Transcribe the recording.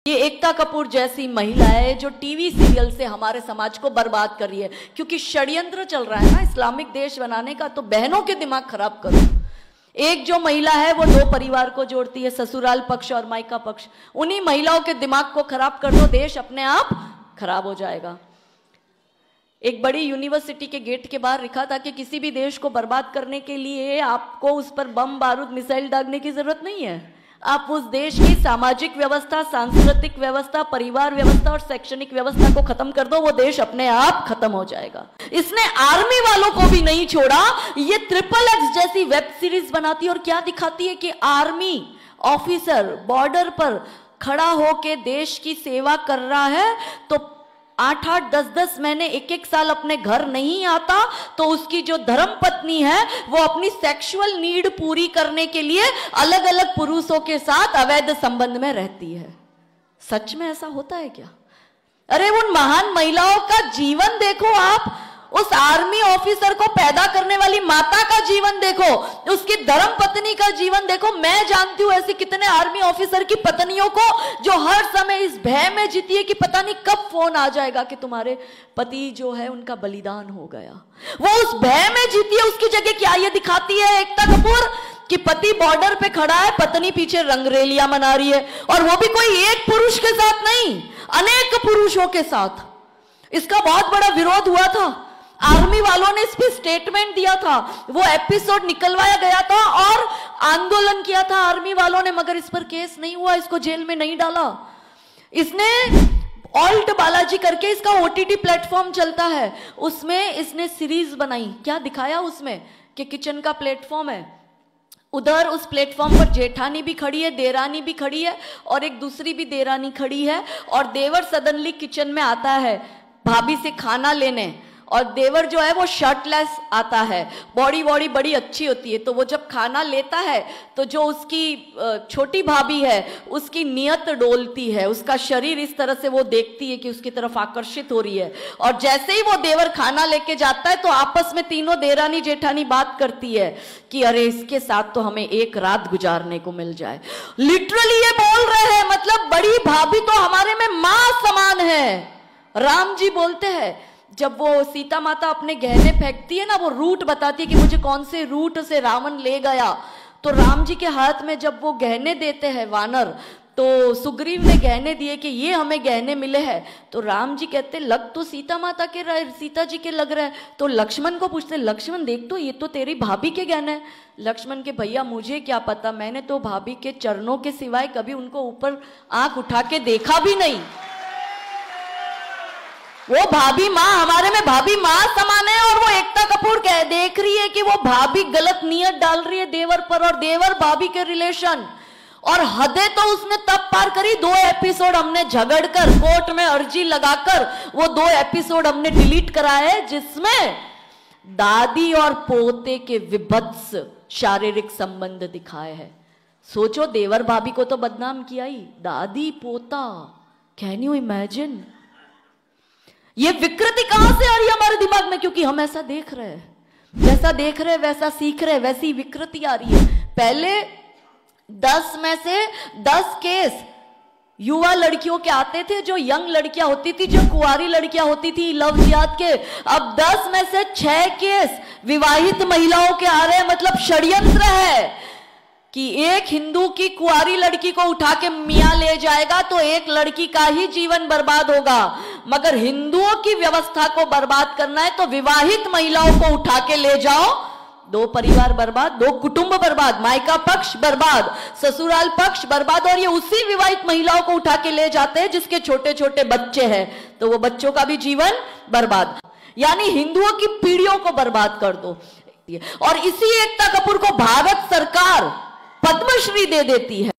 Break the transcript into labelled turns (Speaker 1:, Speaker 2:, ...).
Speaker 1: ये एकता कपूर जैसी महिला है जो टीवी सीरियल से हमारे समाज को बर्बाद कर रही है, क्योंकि षड्यंत्र चल रहा है ना इस्लामिक देश बनाने का। तो बहनों के दिमाग खराब करो। एक जो महिला है वो दो परिवार को जोड़ती है, ससुराल पक्ष और मायका पक्ष। उन्हीं महिलाओं के दिमाग को खराब कर दो, देश अपने आप खराब हो जाएगा। एक बड़ी यूनिवर्सिटी के गेट के बाहर लिखा था कि किसी भी देश को बर्बाद करने के लिए आपको उस पर बम बारूद मिसाइल दागने की जरूरत नहीं है। आप उस देश की सामाजिक व्यवस्था, सांस्कृतिक व्यवस्था, परिवार व्यवस्था और शैक्षणिक व्यवस्था को खत्म कर दो, वो देश अपने आप खत्म हो जाएगा। इसने आर्मी वालों को भी नहीं छोड़ा। ये XXX जैसी वेब सीरीज बनाती है और क्या दिखाती है कि आर्मी ऑफिसर बॉर्डर पर खड़ा होके देश की सेवा कर रहा है तो 8-8, 10-10 महीने, 1-1 साल अपने घर नहीं आता, तो उसकी जो धर्म पत्नी है वो अपनी सेक्सुअल नीड पूरी करने के लिए अलग अलग पुरुषों के साथ अवैध संबंध में रहती है। सच में ऐसा होता है क्या? अरे उन महान महिलाओं का जीवन देखो आप, उस आर्मी ऑफिसर को पैदा करने वाली माता का जीवन देखो, उसकी धर्म पत्नी का जीवन देखो। मैं जानती हूं ऐसे कितने आर्मी ऑफिसर की पत्नियों को जो हर समय इस भय में जीती है कि पता नहीं कब फोन आ जाएगा कि तुम्हारे पति जो है उनका बलिदान हो गया। वो उस भय में जीती है। उसकी जगह क्या ये दिखाती है एकता कपूर कि पति बॉर्डर पे खड़ा है, पत्नी पीछे रंगरेलियां मना रही है, और वो भी कोई एक पुरुष के साथ नहीं, अनेक पुरुषों के साथ। इसका बहुत बड़ा विरोध हुआ था। आर्मी वालों ने इस पे स्टेटमेंट दिया था, वो एपिसोड निकलवाया गया था और आंदोलन किया था आर्मी वालों ने, मगर इस पर केस नहीं हुआ, इसको जेल में नहीं डाला। इसने ऑल्ट बालाजी करके इसका OTT प्लेटफॉर्म चलता है, उसमें इसने सीरीज बनाई। क्या दिखाया उसमें कि किचन का प्लेटफॉर्म है, उधर उस प्लेटफॉर्म पर जेठानी भी खड़ी है, देरानी भी खड़ी है और एक दूसरी भी देरानी खड़ी है, और देवर सडनली किचन में आता है भाभी से खाना लेने, और देवर जो है वो शर्टलेस आता है। बॉडी बड़ी अच्छी होती है, तो वो जब खाना लेता है तो जो उसकी छोटी भाभी है उसकी नियत डोलती है, उसका शरीर इस तरह से वो देखती है कि उसकी तरफ आकर्षित हो रही है। और जैसे ही वो देवर खाना लेके जाता है तो आपस में तीनों देरानी जेठानी बात करती है कि अरे इसके साथ तो हमें एक रात गुजारने को मिल जाए। लिटरली ये बोल रहे हैं, मतलब बड़ी भाभी तो हमारे में मां समान है। राम जी बोलते हैं, जब वो सीता माता अपने गहने फेंकती है ना, वो रूट बताती है कि मुझे कौन से रूट से रावण ले गया, तो राम जी के हाथ में जब वो गहने देते हैं वानर, तो सुग्रीव ने गहने दिए कि ये हमें गहने मिले हैं, तो राम जी कहते लग तो सीता माता के रहे, सीता जी के लग रहे हैं। तो लक्ष्मण को पूछते, लक्ष्मण देख तो ये तो तेरी भाभी के गहने हैं। लक्ष्मण के भैया मुझे क्या पता, मैंने तो भाभी के चरणों के सिवाय कभी उनको ऊपर आंख उठा के देखा भी नहीं। वो भाभी माँ, हमारे में भाभी माँ समान है, और वो एकता कपूर देख रही है कि वो भाभी गलत नियत डाल रही है देवर पर, और देवर भाभी के रिलेशन। और हदें तो उसने तब पार करी, 2 एपिसोड हमने झगड़कर कोर्ट में अर्जी लगाकर वो 2 एपिसोड हमने डिलीट कराए, जिसमें दादी और पोते के विभत्स शारीरिक संबंध दिखाए हैं। सोचो, देवर भाभी को तो बदनाम किया ही, दादी पोता, कैन यू इमेजिन? ये विकृति कहां से आ रही है हमारे दिमाग में? क्योंकि हम ऐसा देख रहे हैं, जैसा देख रहे हैं वैसा सीख रहे हैं, वैसी विकृति आ रही है। पहले 10 में से 10 केस युवा लड़कियों के आते थे, जो यंग लड़कियां होती थी, जो कुंवारी लड़कियां होती थी लव जिहाद के। अब 10 में से 6 केस विवाहित महिलाओं के आ रहे हैं। मतलब षड्यंत्र है कि एक हिंदू की कुंवारी लड़की को उठा के मियां ले जाएगा तो एक लड़की का ही जीवन बर्बाद होगा, मगर हिंदुओं की व्यवस्था को बर्बाद करना है तो विवाहित महिलाओं को उठा के ले जाओ, 2 परिवार बर्बाद, 2 कुटुंब बर्बाद, मायका पक्ष बर्बाद, ससुराल पक्ष बर्बाद। और ये उसी विवाहित महिलाओं को उठा के ले जाते हैं जिसके छोटे छोटे बच्चे हैं, तो वो बच्चों का भी जीवन बर्बाद। यानी हिंदुओं की पीढ़ियों को बर्बाद कर दो। और इसी एकता कपूर को भारत सरकार पद्मश्री दे देती है।